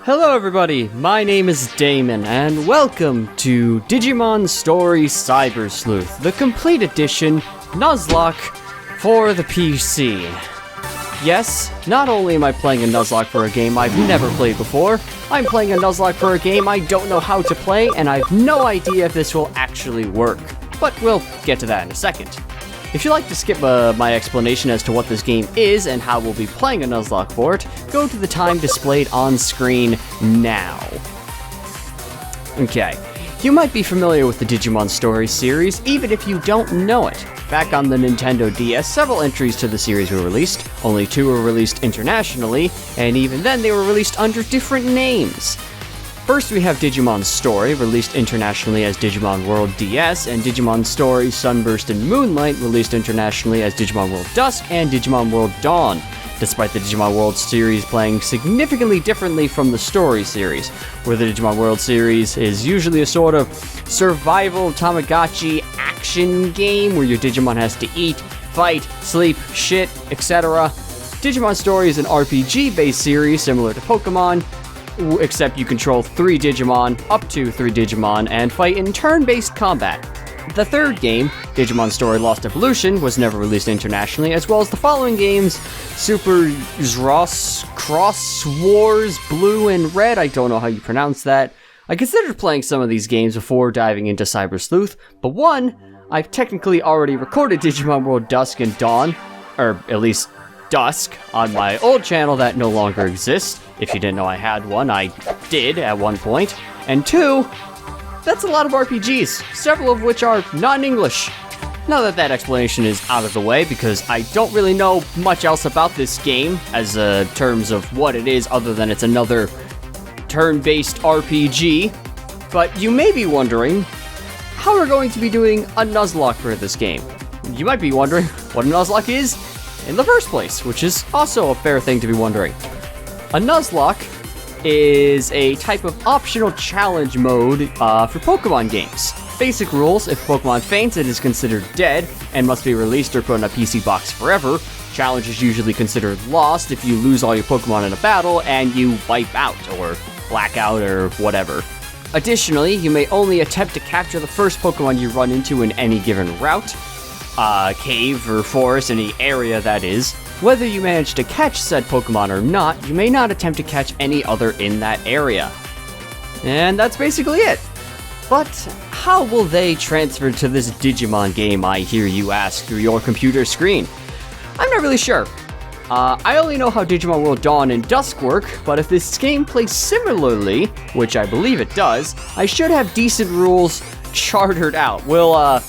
Hello everybody, my name is Damon, and welcome to Digimon Story Cyber Sleuth, the complete edition Nuzlocke for the PC. Yes, not only am I playing a Nuzlocke for a game I've never played before, I'm playing a Nuzlocke for a game I don't know how to play, and I have no idea if this will actually work. But we'll get to that in a second. If you'd like to skip my explanation as to what this game is and how we'll be playing a Nuzlocke for it, go to the time displayed on screen now. Okay, you might be familiar with the Digimon Story series, even if you don't know it. Back on the Nintendo DS, several entries to the series were released, only 2 were released internationally, and even then they were released under different names. First, we have Digimon Story, released internationally as Digimon World DS, and Digimon Story Sunburst and Moonlight, released internationally as Digimon World Dusk and Digimon World Dawn, despite the Digimon World series playing significantly differently from the Story series, where the Digimon World series is usually a sort of survival Tamagotchi action game where your Digimon has to eat, fight, sleep, shit, etc. Digimon Story is an RPG-based series similar to Pokemon, except you control 3 Digimon, up to 3 Digimon, and fight in turn-based combat. The third game, Digimon Story Lost Evolution, was never released internationally, as well as the following games, Super Zross, Cross Wars, Blue and Red, I don't know how you pronounce that. I considered playing some of these games before diving into Cyber Sleuth, but one, I've technically already recorded Digimon World Dusk and Dawn, or at least Dusk, on my old channel that no longer exists. If you didn't know I had one, I did at one point. And 2, that's a lot of RPGs, several of which are non-English. Now that that explanation is out of the way, because I don't really know much else about this game as terms of what it is other than it's another turn-based RPG, but you may be wondering how we're going to be doing a Nuzlocke for this game. You might be wondering what a Nuzlocke is in the first place, which is also a fair thing to be wondering. A Nuzlocke is a type of optional challenge mode for Pokemon games. Basic rules: if Pokemon faints, it is considered dead and must be released or put in a PC box forever. Challenge is usually considered lost if you lose all your Pokemon in a battle and you wipe out or black out or whatever. Additionally, you may only attempt to capture the first Pokemon you run into in any given route, cave or forest, any area that is. Whether you manage to catch said Pokemon or not, you may not attempt to catch any other in that area. And that's basically it. But how will they transfer to this Digimon game, I hear you ask through your computer screen? I'm not really sure. I only know how Digimon World Dawn and Dusk work, but if this game plays similarly, which I believe it does, I should have decent rules chartered out. We'll,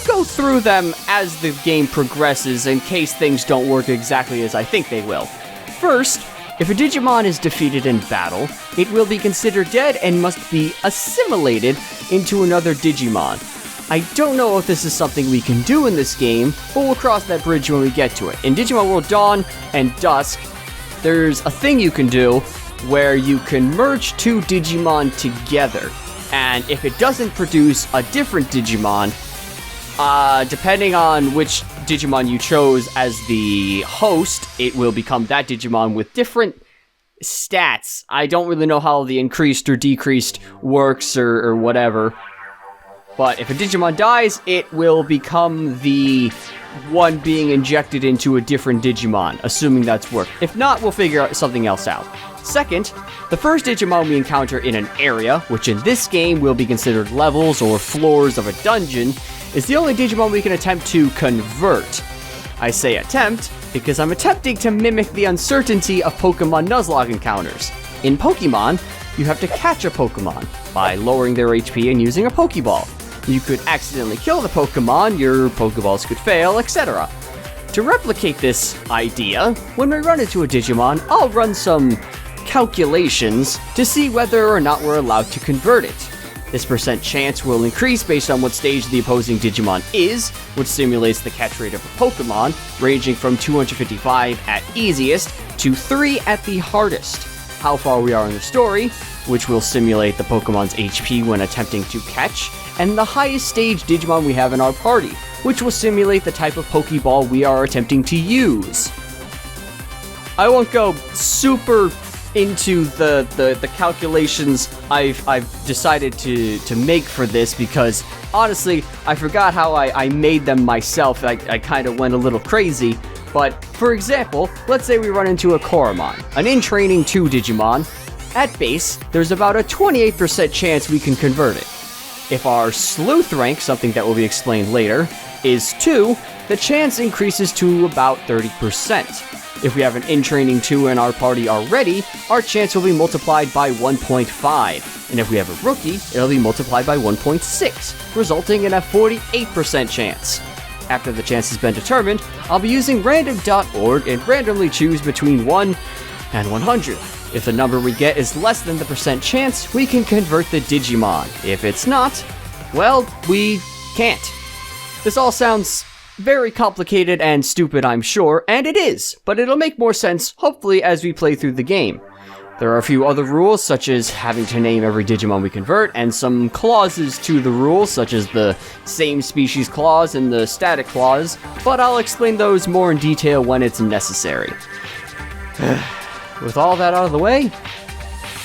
go through them as the game progresses in case things don't work exactly as I think they will. First, if a Digimon is defeated in battle, it will be considered dead and must be assimilated into another Digimon. I don't know if this is something we can do in this game, but we'll cross that bridge when we get to it. In Digimon World Dawn and Dusk, there's a thing you can do where you can merge 2 Digimon together, and if it doesn't produce a different Digimon, depending on which Digimon you chose as the host, it will become that Digimon with different stats. I don't really know how the increased or decreased works or whatever. But if a Digimon dies, it will become the one being injected into a different Digimon, assuming that's worked. If not, we'll figure something else out. Second, the first Digimon we encounter in an area, which in this game will be considered levels or floors of a dungeon, is the only Digimon we can attempt to convert. I say attempt because I'm attempting to mimic the uncertainty of Pokemon Nuzlocke encounters. In Pokemon, you have to catch a Pokemon by lowering their HP and using a Pokeball. You could accidentally kill the Pokemon, your Pokeballs could fail, etc. To replicate this idea, when we run into a Digimon, I'll run some calculations to see whether or not we're allowed to convert it. This percent chance will increase based on what stage the opposing Digimon is, which simulates the catch rate of a Pokemon, ranging from 255 at easiest to 3 at the hardest. How far we are in the story, which will simulate the Pokemon's HP when attempting to catch, and the highest stage Digimon we have in our party, which will simulate the type of Pokeball we are attempting to use. I won't go super into the calculations I've decided to make for this, because honestly, I forgot how I made them myself. I kind of went a little crazy. But for example, let's say we run into a Koromon, an in-training 2 Digimon. At base, there's about a 28% chance we can convert it. If our Sleuth rank, something that will be explained later, is 2, the chance increases to about 30%. If we have an in-training 2 in our party already, our chance will be multiplied by 1.5. And if we have a rookie, it'll be multiplied by 1.6, resulting in a 48% chance. After the chance has been determined, I'll be using random.org and randomly choose between 1 and 100. If the number we get is less than the percent chance, we can convert the Digimon. If it's not, well, we can't. This all sounds very complicated and stupid, I'm sure, and it is, but it'll make more sense, hopefully, as we play through the game. There are a few other rules, such as having to name every Digimon we convert, and some clauses to the rules, such as the same species clause and the static clause, but I'll explain those more in detail when it's necessary. With all that out of the way,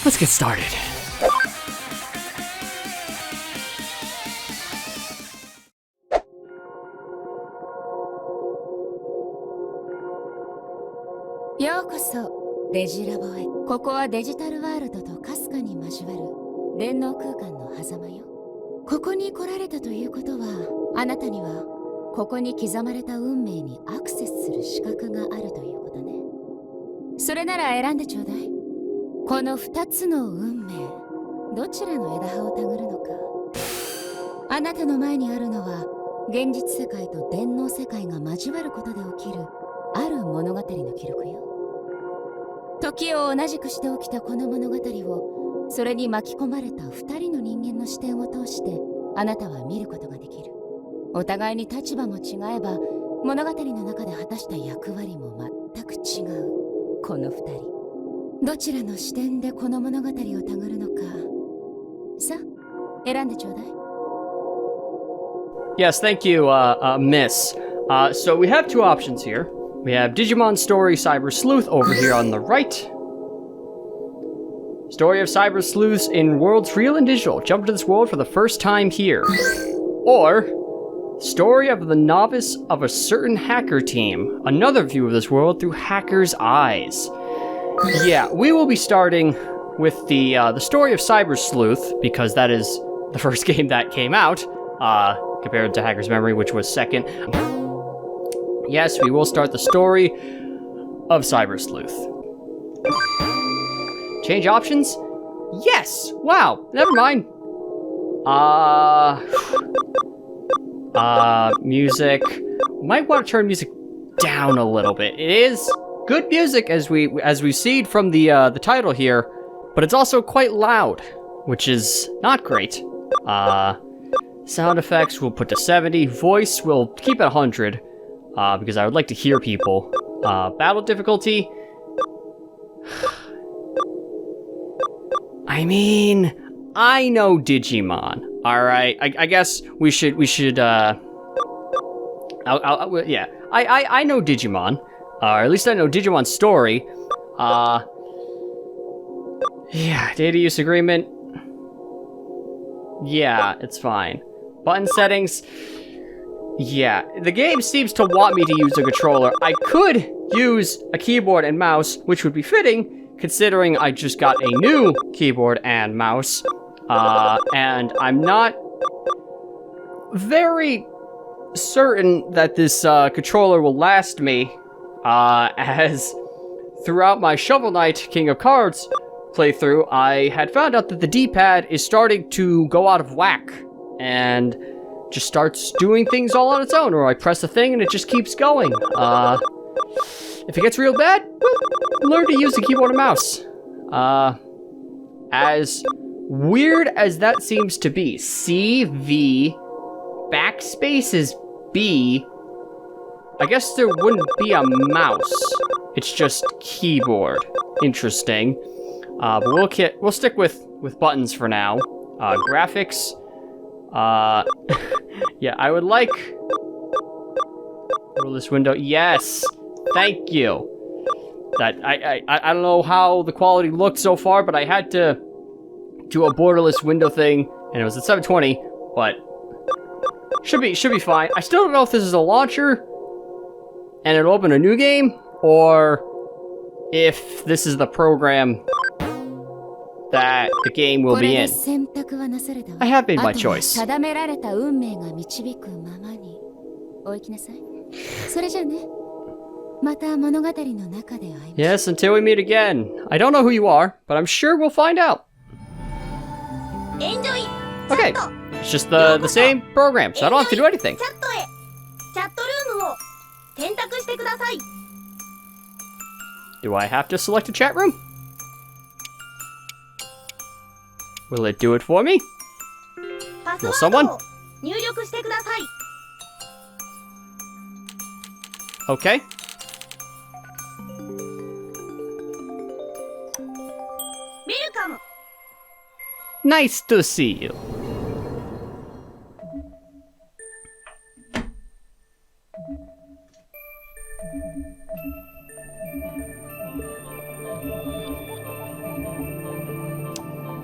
let's get started. Yokoso. デジラボへ。ここはデジタルワールドとかすかに交わる電脳空間の狭間よ。ここに来られたということは、あなたにはここに刻まれた運命にアクセスする資格があるということね。それなら選んでちょうだい。この2つの運命、どちらの枝葉をたぐるのか。あなたの前にあるのは、現実世界と電脳世界が交わることで起きるある物語の記録よ。時を同じくして起きたこの物語を、それに巻き込まれた2人の人間の視点を通してあなたは見ることができる。お互いに立場も違えば、物語の中で果たした役割も全く違うこの2人。どちらの視点でこの物語をたぐるのか。さあ、選んでちょうだい。Yes, thank you, Miss. So we have two options here. We have Digimon Story Cyber Sleuth over here on the right. Story of Cyber Sleuths in worlds real and digital. Jump into this world for the first time here. Or, Story of the Novice of a Certain Hacker Team. Another view of this world through hackers' eyes. Yeah, we will be starting with the Story of Cyber Sleuth, because that is the first game that came out, compared to Hacker's Memory, which was second. Yes, we will start the story of Cyber Sleuth. Change options? Yes! Wow, never mind. Music. Might want to turn music down a little bit. It is good music as we see from the title here, but it's also quite loud, which is not great. Sound effects we'll put to 70. Voice we'll keep at 100. Because I would like to hear people. Battle difficulty. I mean, I know Digimon. All right, I guess we should. Yeah, I know Digimon. Or at least I know Digimon Story. Yeah, data use agreement. Yeah, it's fine. Button settings. Yeah, the game seems to want me to use a controller. I could use a keyboard and mouse, which would be fitting, considering I just got a new keyboard and mouse. And I'm not very certain that this controller will last me, as throughout my Shovel Knight King of Cards playthrough, I had found out that the D-pad is starting to go out of whack, and just starts doing things all on its own, or I press a thing and it just keeps going. If it gets real bad, well, learn to use a keyboard and mouse. As weird as that seems to be, C, V, backspace is B. I guess there wouldn't be a mouse. It's just keyboard. Interesting. But we'll stick with buttons for now. Graphics. Yeah, I would like... Roll this window. Yes! Thank you! that I don't know how the quality looked so far, but I had to do a borderless window thing, and it was at 720, but should be fine. I still don't know if this is a launcher, and it'll open a new game, or if this is the program that the game will be in. I have made my choice. Yes, until we meet again. I don't know who you are, but I'm sure we'll find out. Okay, it's just the same program, so I don't have to do anything. Do I have to select a chat room? Will it do it for me? Will someone? Okay. Nice to see you.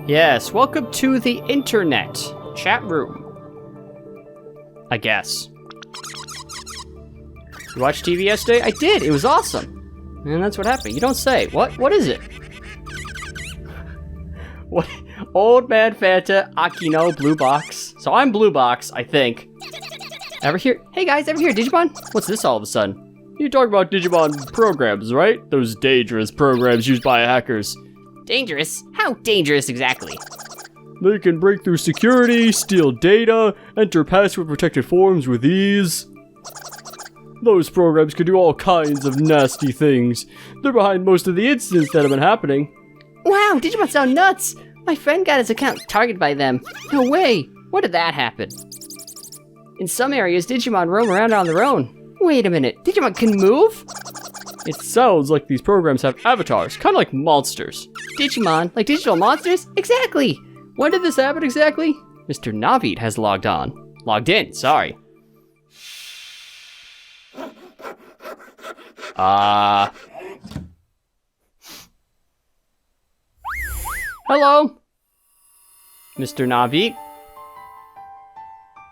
Yes, welcome to the internet chat room. I guess. You watched TV yesterday? I did. It was awesome. And that's what happened. You don't say. What is it? What? Old Man Fanta, Akino, Blue Box. So I'm Blue Box, I think. Ever hear? Hey guys, ever hear Digimon? What's this all of a sudden? You talk about Digimon programs, right? Those dangerous programs used by hackers. Dangerous? How dangerous exactly? They can break through security, steal data, enter password-protected forms with ease. Those programs can do all kinds of nasty things. They're behind most of the incidents that have been happening. Wow, Digimon sound nuts! My friend got his account targeted by them. No way! When did that happen? In some areas, Digimon roam around on their own. Wait a minute, Digimon can move? It sounds like these programs have avatars, kind of like monsters. Digimon, like digital monsters? Exactly! When did this happen exactly? Mr. Navid has logged in, sorry. Hello? Mr. Navid?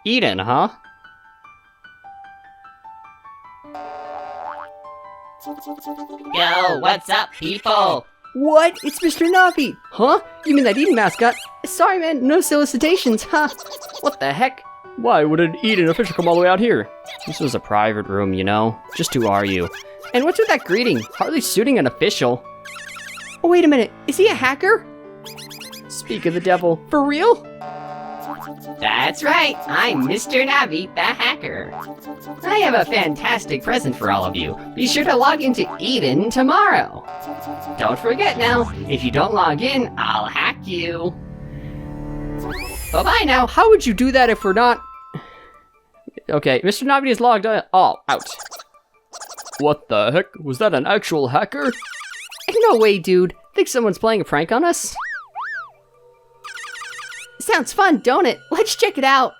Eden, huh? Yo, what's up, people? What? It's Mr. Navi! Huh? You mean that Eden mascot? Sorry man, no solicitations, huh? What the heck? Why would an Eden official come all the way out here? This was a private room, you know? Just who are you? And what's with that greeting? Hardly suiting an official. Oh, wait a minute. Is he a hacker? Speak of the devil. For real? That's right, I'm Mr. Navi, the hacker. I have a fantastic present for all of you. Be sure to log into Eden tomorrow. Don't forget now, if you don't log in, I'll hack you. Bye-bye now. How would you do that if we're not... Okay, Mr. Navi is logged all out. What the heck? Was that an actual hacker? No way, dude. Think someone's playing a prank on us? Sounds fun, don't it? Let's check it out.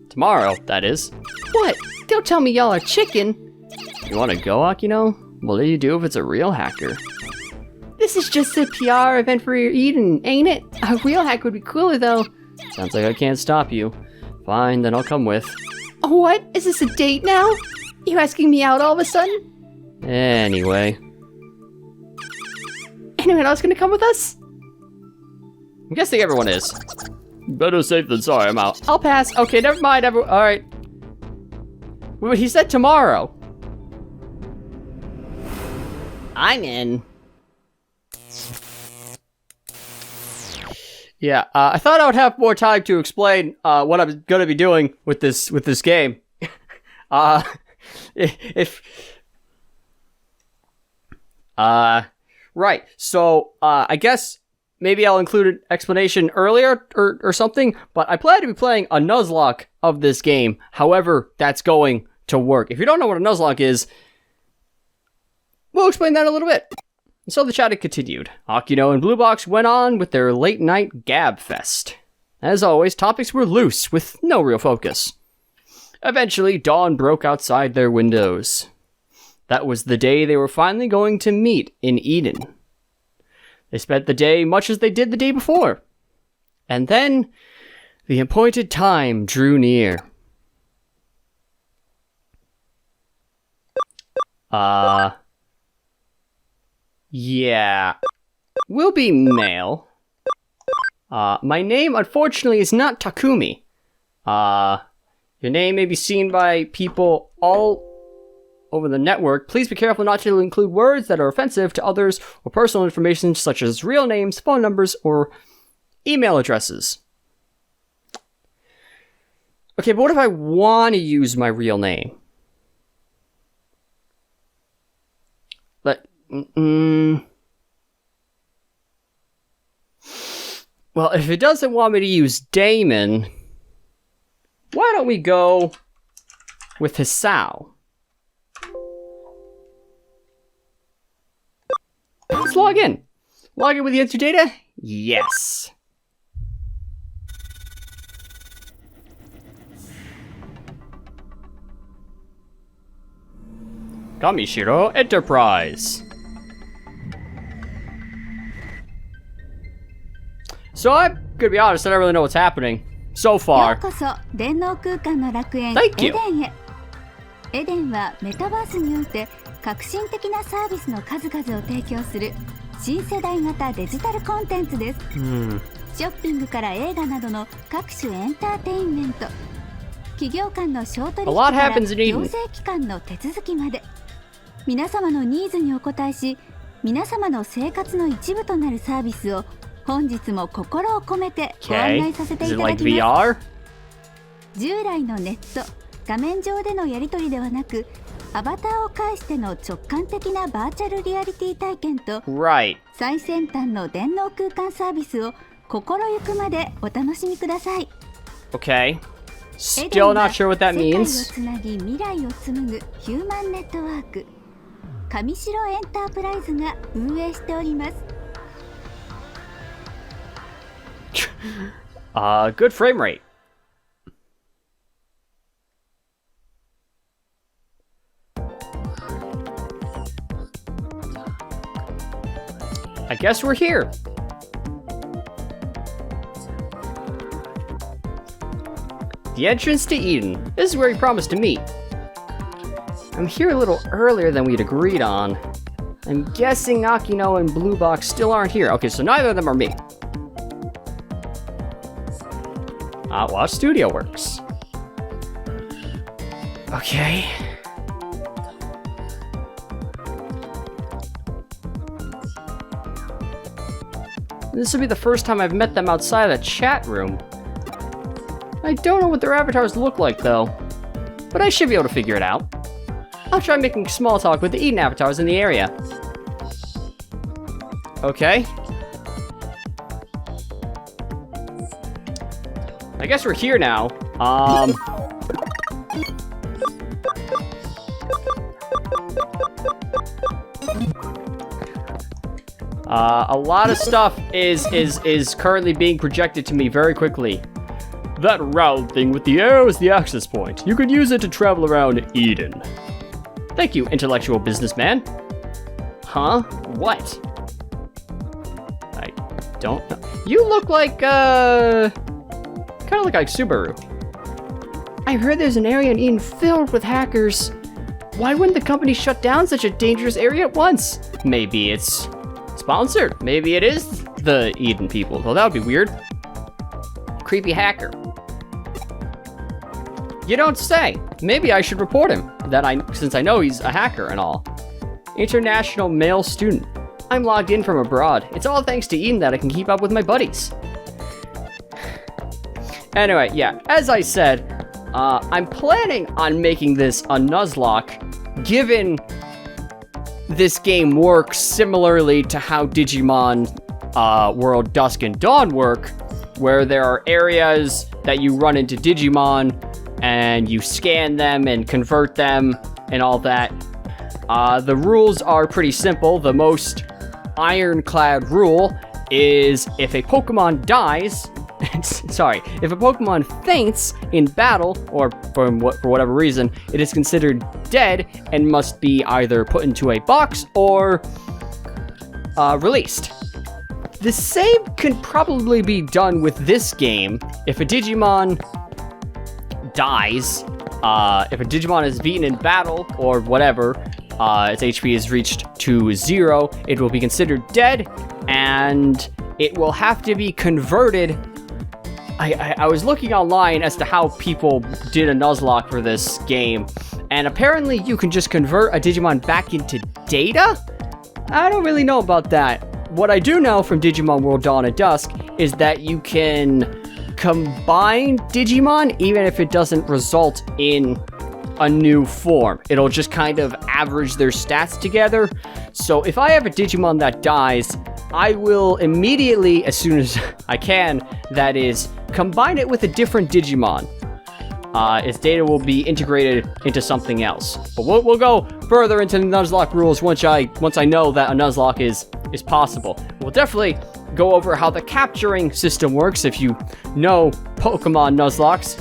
Tomorrow, that is. What? Don't tell me y'all are chicken. You wanna go, Akino? What do you do if it's a real hacker? This is just a PR event for your Eden, ain't it? A real hack would be cooler, though. Sounds like I can't stop you. Fine, then I'll come with. What? Is this a date now? You asking me out all of a sudden? Anyway. Anyone else gonna come with us? I'm guessing everyone is. Better safe than sorry, I'm out. I'll pass. Okay, never mind. Alright. Wait, he said tomorrow. I'm in. Yeah, I thought I would have more time to explain what I'm gonna be doing with this game. Right. So I guess maybe I'll include an explanation earlier or something. But I plan to be playing a Nuzlocke of this game. However, that's going to work. If you don't know what a Nuzlocke is, we'll explain that in a little bit. So the chat had continued. Akino and Blue Box went on with their late night gab fest. As always, topics were loose with no real focus. Eventually, dawn broke outside their windows. That was the day they were finally going to meet in Eden. They spent the day much as they did the day before. And then, the appointed time drew near. Yeah. We'll be male. My name, unfortunately, is not Takumi. Your name may be seen by people all over the network. Please be careful not to include words that are offensive to others or personal information such as real names, phone numbers, or email addresses. Okay, but what if I want to use my real name? Well, if it doesn't want me to use Damon, why don't we go with Hisao? Let's log in. Log in with the entry data? Yes. Kamishiro Enterprise. So I'm gonna be honest, I don't really know what's happening so far. ようこそ電脳空間の楽園 Thank エ you. デンへ。エデンはメタバースにおいて革新的なサービスの数々を提供する新世代型デジタルコンテンツです。ショッピングから映画などの各種エンターテインメント、企業間の商取引 A lot から happens in 行 Eden. 政機関の手続きまで、皆様のニーズにお応えし、皆様の生活の一部となるサービスを本日も心を込めてご案 Okay. 内させてい Is た it だ like きます。 VR? 従来のネット画面上でのやり取りではなく、アバターを介しての直感的なバーチャルリアリティ体験と Right. 最先端の電脳空間サービスを心ゆくまでお楽しみください。 Okay. エデン Still は not sure what that 世界を means. つなぎ未来を紡ぐヒューマンネットワーク上白エンタープライズが運営しております。 Good frame rate. I guess we're here. The entrance to Eden. This is where we promised to meet. I'm here a little earlier than we'd agreed on. I'm guessing Akino and Blue Box still aren't here. Okay, so neither of them are me. Watch Studio Works. Okay. This will be the first time I've met them outside of the chat room. I don't know what their avatars look like though, but I should be able to figure it out. I'll try making small talk with the Eden avatars in the area. Okay. I guess we're here now. A lot of stuff is currently being projected to me very quickly. That round thing with the arrow is the access point. You could use it to travel around Eden. Thank you, intellectual businessman. Huh? What? I don't know. You look like, kind of look like Subaru. I heard there's an area in Eden filled with hackers. Why wouldn't the company shut down such a dangerous area at once? Maybe it's sponsored. Maybe it is the Eden people, though that would be weird. Creepy hacker. You don't say. Maybe I should report him, since I know he's a hacker and all. International male student. I'm logged in from abroad. It's all thanks to Eden that I can keep up with my buddies. Anyway, yeah, as I said, I'm planning on making this a Nuzlocke, given this game works similarly to how Digimon World Dusk and Dawn work, where there are areas that you run into Digimon and you scan them and convert them and all that. The rules are pretty simple. The most ironclad rule is if a Pokemon dies sorry, if a Pokemon faints in battle, or for whatever reason, it is considered dead and must be either put into a box or released. The same can probably be done with this game. If a Digimon dies, if a Digimon is beaten in battle or whatever, its HP is reached to 0, it will be considered dead, and it will have to be converted. I was looking online as to how people did a Nuzlocke for this game, and apparently you can just convert a Digimon back into data? I don't really know about that. What I do know from Digimon World Dawn of Dusk is that you can combine Digimon even if it doesn't result in a new form. It'll just kind of average their stats together. So if I have a Digimon that dies, I will immediately, as soon as I can, that is, combine it with a different Digimon. Its data will be integrated into something else. But we'll go further into the Nuzlocke rules once I know that a Nuzlocke is possible. We'll definitely go over how the capturing system works if you know Pokemon Nuzlocks,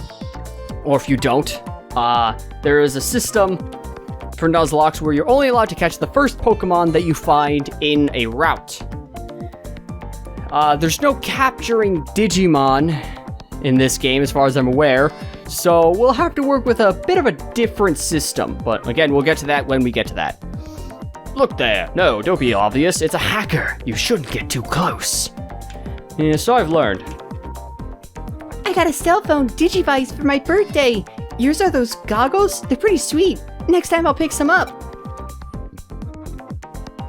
or if you don't. There is a system for Nuzlocks where you're only allowed to catch the first Pokemon that you find in a route. There's no capturing Digimon in this game as far as I'm aware, so we'll have to work with a bit of a different system, but again, we'll get to that when we get to that. Look there. No, don't be obvious. It's a hacker. You shouldn't get too close. Yeah, so I've learned. I got a cell phone Digivice for my birthday. Yours are those goggles? They're pretty sweet. Next time I'll pick some up.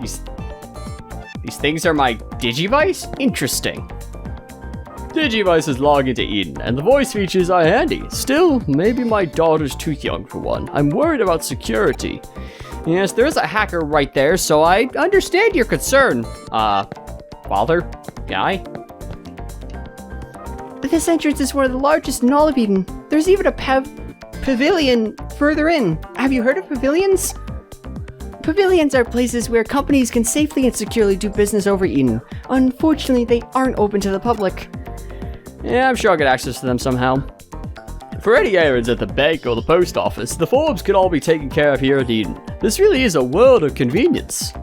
These things are my Digivice? Interesting. Digivices log into Eden, and the voice features are handy. Still, maybe my daughter's too young for one. I'm worried about security. Yes, there's a hacker right there, so I understand your concern. Father? Guy? This entrance is one of the largest in all of Eden. There's even a pavilion further in. Have you heard of pavilions? Pavilions are places where companies can safely and securely do business over Eden. Unfortunately, they aren't open to the public. Yeah, I'm sure I'll get access to them somehow. For any errands at the bank or the post office, the forms can all be taken care of here at Eden. This really is a world of convenience.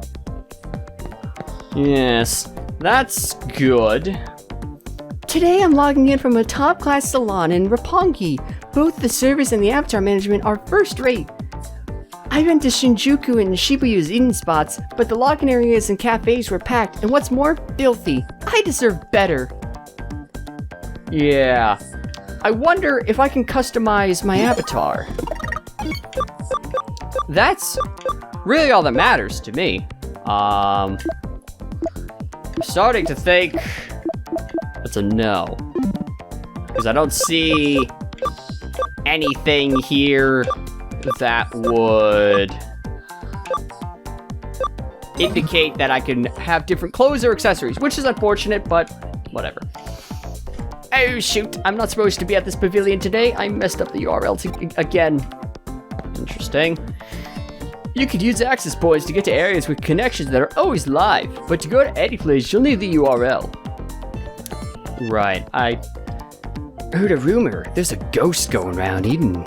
Yes, that's good. Today I'm logging in from a top-class salon in Roppongi. Both the service and the avatar management are first-rate. I went to Shinjuku and Shibuyu's Eden spots, but the login areas and cafes were packed, and what's more, filthy. I deserve better. Yeah. I wonder if I can customize my avatar. That's really all that matters to me. I'm starting to think that's a no. Because I don't see anything here that would indicate that I can have different clothes or accessories, which is unfortunate, but whatever. Oh shoot, I'm not supposed to be at this pavilion today. I messed up the URL again. Interesting. You could use access points to get to areas with connections that are always live, but to go to any place, you'll need the URL. Right, I heard a rumor. There's a ghost going around Eden.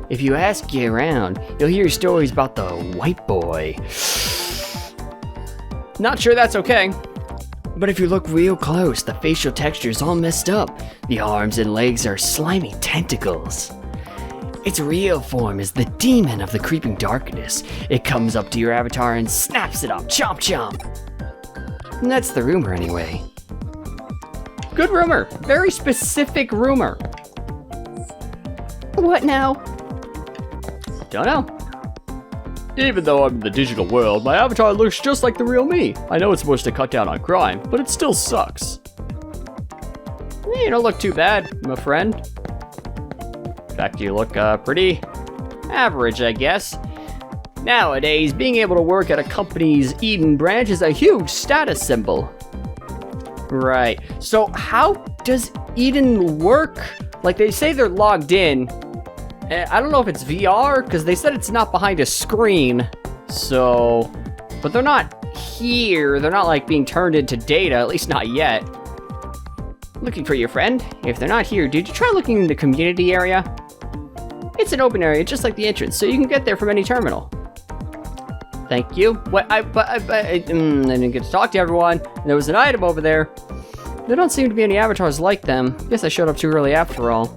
If you ask around, you'll hear stories about the white boy. Not sure that's okay. But if you look real close, the facial texture is all messed up. The arms and legs are slimy tentacles. Its real form is the demon of the creeping darkness. It comes up to your avatar and snaps it up. Chomp chomp. And that's the rumor anyway. Good rumor. Very specific rumor. What now? Don't know. Even though I'm in the digital world, my avatar looks just like the real me. I know it's supposed to cut down on crime, but it still sucks. You don't look too bad, my friend. In fact, you look pretty average, I guess. Nowadays, being able to work at a company's Eden branch is a huge status symbol. Right, so how does Eden work? Like, they say they're logged in. I don't know if it's VR, because they said it's not behind a screen, so... But they're not here, they're not, like, being turned into data, at least not yet. Looking for your friend? If they're not here, did you try looking in the community area? It's an open area, just like the entrance, so you can get there from any terminal. Thank you. What? I didn't get to talk to everyone. There was an item over there. There don't seem to be any avatars like them. Guess I showed up too early after all.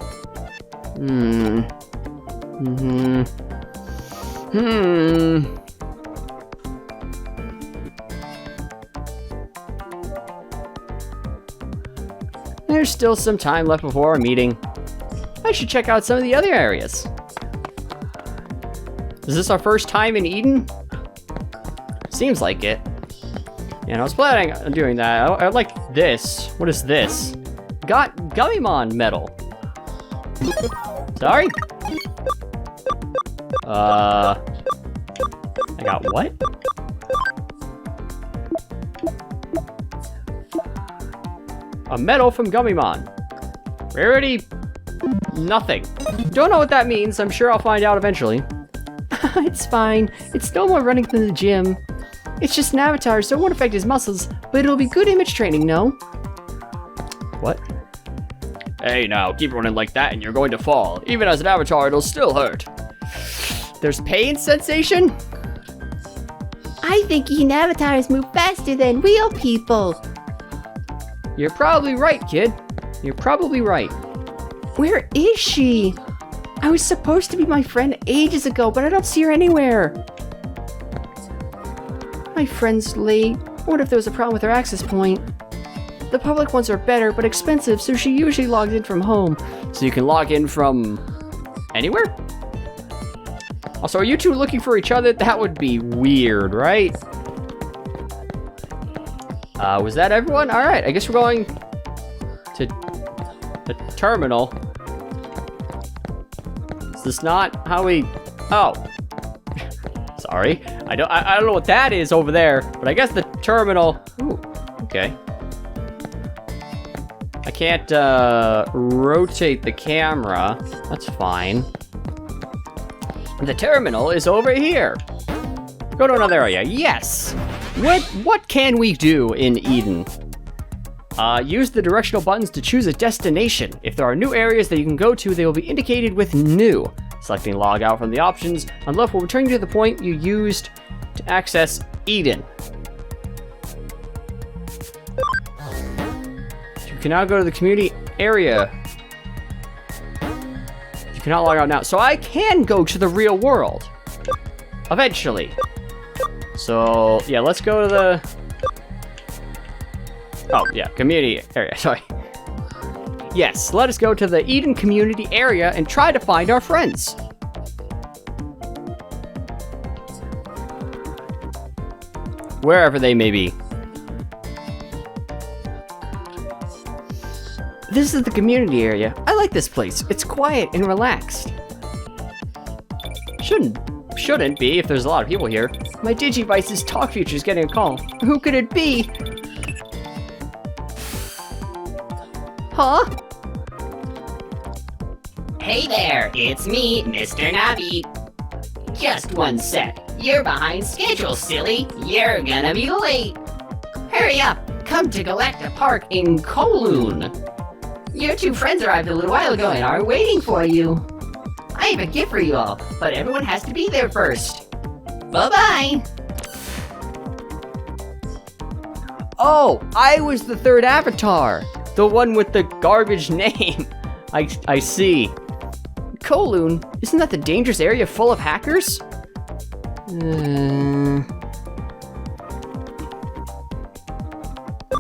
There's still some time left before our meeting. I should check out some of the other areas. Is this our first time in Eden? Seems like it. And I was planning on doing that. I like this. What is this? Got Gummymon medal. Sorry? I got what? A medal from Gummymon. Rarity? Nothing. Don't know what that means. I'm sure I'll find out eventually. It's fine. It's no more running to the gym. It's just an avatar, so it won't affect his muscles, but it'll be good image training, no? What? Hey now, keep running like that and you're going to fall. Even as an avatar, it'll still hurt. There's pain sensation? I think Eden avatars move faster than real people. You're probably right, kid. You're probably right. Where is she? I was supposed to be my friend ages ago, but I don't see her anywhere. My friend's late. What if there was a problem with her access point? The public ones are better, but expensive, so she usually logs in from home. So you can log in from anywhere? Also, are you two looking for each other? That would be weird, right? Was that everyone? All right, I guess we're going to the terminal. Is this not how we... Oh. Sorry. I don't know what that is over there, but I guess the terminal... Ooh, okay. I can't rotate the camera. That's fine. The terminal is over here. Go to another area. Yes. What can we do in Eden? Use the directional buttons to choose a destination. If there are new areas that you can go to, they will be indicated with new. Selecting log out from the options on the left will return you to the point you used to access Eden. You can now go to the community area. You cannot log out now. So I can go to the real world. Eventually. So, yeah, let's go to the... Oh, yeah, community area, sorry. Yes, let us go to the Eden community area and try to find our friends. Wherever they may be. This is the community area. I like this place. It's quiet and relaxed. Shouldn't be if there's a lot of people here. My Digivice's talk feature is getting a call. Who could it be? Huh? Hey there, it's me, Mr. Navi. Just one sec. You're behind schedule, silly. You're gonna be late. Hurry up. Come to Galacta Park in Kowloon. Your two friends arrived a little while ago and are waiting for you. I have a gift for you all, but everyone has to be there first. Bye-bye. Oh, I was the third avatar. The one with the garbage name. I see. Kowloon, isn't that the dangerous area full of hackers?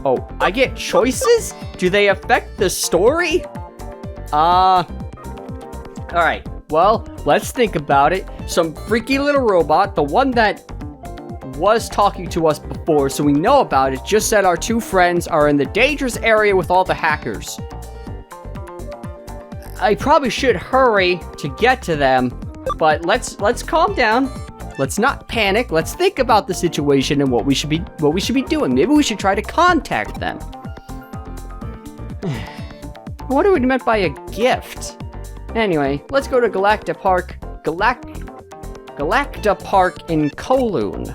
Oh, I get choices? Do they affect the story? Alright, well, let's think about it. Some freaky little robot, the one that was talking to us before, so we know about it, just said our two friends are in the dangerous area with all the hackers. I probably should hurry to get to them, but let's calm down. Let's not panic. Let's think about the situation and what we should be doing. Maybe we should try to contact them. What do we meant by a gift? Anyway, let's go to Galacta Park. Galacta Park in Kowloon.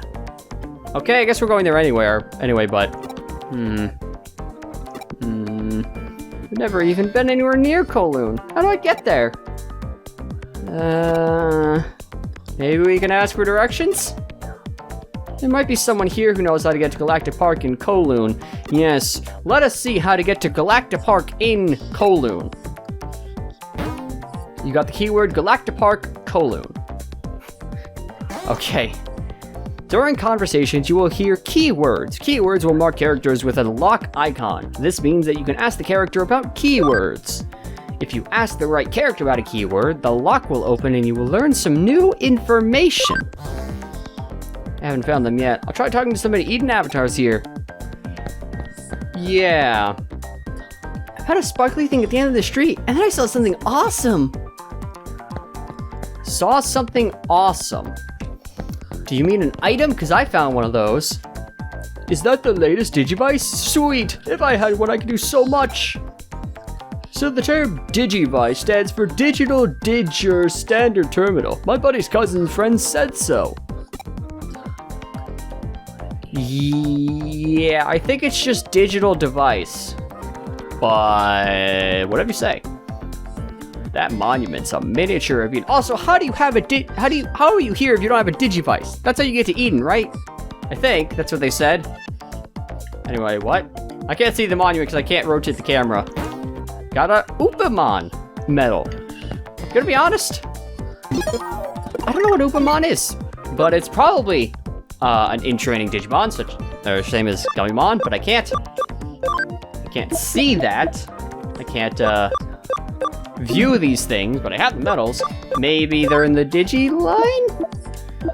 Okay, I guess we're going there anyway, but I've never even been anywhere near Kowloon. How do I get there? Maybe we can ask for directions? There might be someone here who knows how to get to Galactic Park in Kowloon. Yes, let us see how to get to Galactic Park in Kowloon. You got the keyword Galactic Park, Kowloon. Okay. During conversations, you will hear keywords. Keywords will mark characters with a lock icon. This means that you can ask the character about keywords. If you ask the right character about a keyword, the lock will open and you will learn some new information. I haven't found them yet. I'll try talking to somebody. Eden Avatar's here. Yeah. I found a sparkly thing at the end of the street, and then I saw something awesome. Saw something awesome. Do you mean an item? Because I found one of those. Is that the latest Digivice? Sweet! If I had one, I could do so much. So the term Digivice stands for Digital Diger Standard Terminal. My buddy's cousin's friend said so. Yeah, I think it's just digital device. But whatever you say. That monument's a miniature of Eden. Also, how do you have a how are you here if you don't have a Digivice? That's how you get to Eden, right? I think that's what they said. Anyway, what? I can't see the monument because I can't rotate the camera. Got a Upamon medal. Gonna be honest, I don't know what Upamon is, but it's probably an in-training Digimon, such or same as Gummymon, but I can't see that. I can't view these things, but I have the medals. Maybe they're in the Digi line?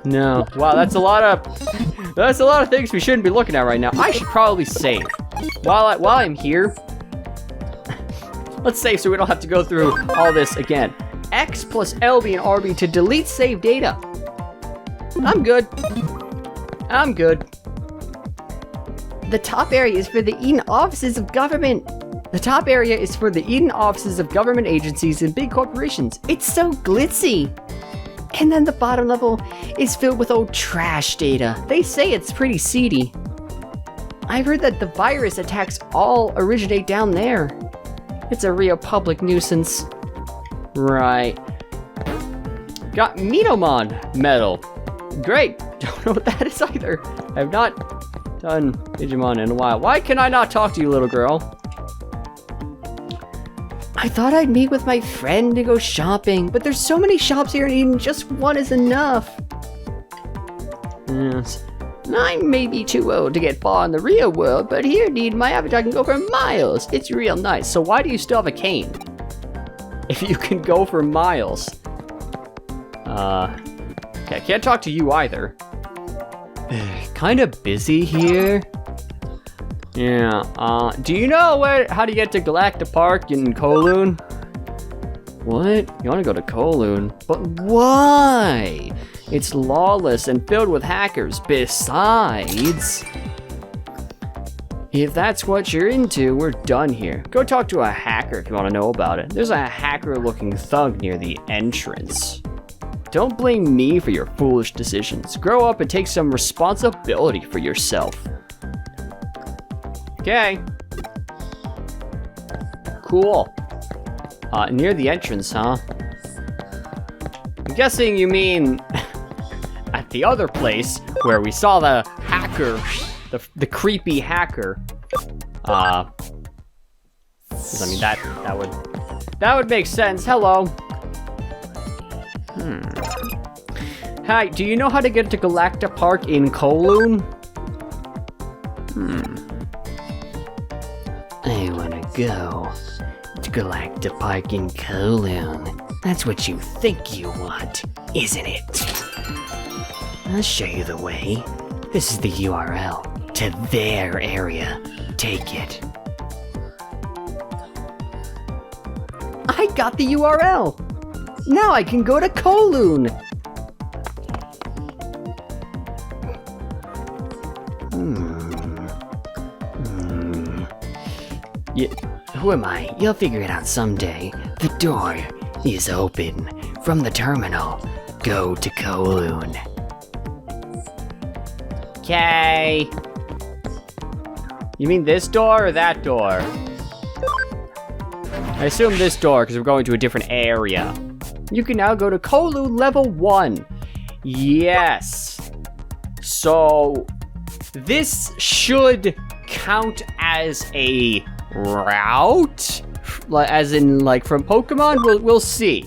No. Wow, that's a lot of things we shouldn't be looking at right now. I should probably save. While I'm here, let's save so we don't have to go through all this again. X plus LB and RB to delete save data. I'm good. The top area is for the Eden offices of government. The top area is for the Eden offices of government agencies and big corporations. It's so glitzy. And then the bottom level is filled with old trash data. They say it's pretty seedy. I've heard that the virus attacks all originate down there. It's a real public nuisance. Right. Got Minomon medal. Great. Don't know what that is either. I have not done Digimon in a while. Why can I not talk to you, little girl? I thought I'd meet with my friend to go shopping, but there's so many shops here in Eden, just one is enough. Yes. I may be too old to get far in the real world, but here in Eden, my avatar can go for miles. It's real nice. So why do you still have a cane? If you can go for miles. Okay, I can't talk to you either. Kind of busy here. Yeah, do you know how to get to Galactic Park in Kowloon? What? You want to go to Kowloon? But why? It's lawless and filled with hackers. Besides, if that's what you're into, we're done here. Go talk to a hacker if you want to know about it. There's a hacker-looking thug near the entrance. Don't blame me for your foolish decisions. Grow up and take some responsibility for yourself. Okay. Cool. Near the entrance, huh? I'm guessing you mean at the other place where we saw the hacker, the creepy hacker. 'Cause I mean that would make sense. Hello. Hi, do you know how to get to Galactic Park in Kowloon? I wanna go to Galactic Park in Kowloon. That's what you think you want, isn't it? I'll show you the way. This is the URL to their area. Take it. I got the URL! Now I can go to Kowloon! Yeah, who am I? You'll figure it out someday. The door is open. From the terminal, go to Kowloon. Okay. You mean this door or that door? I assume this door, because we're going to a different area. You can now go to Kolu level 1. Yes. So, this should count as a route? As in, like, from Pokemon? We'll see.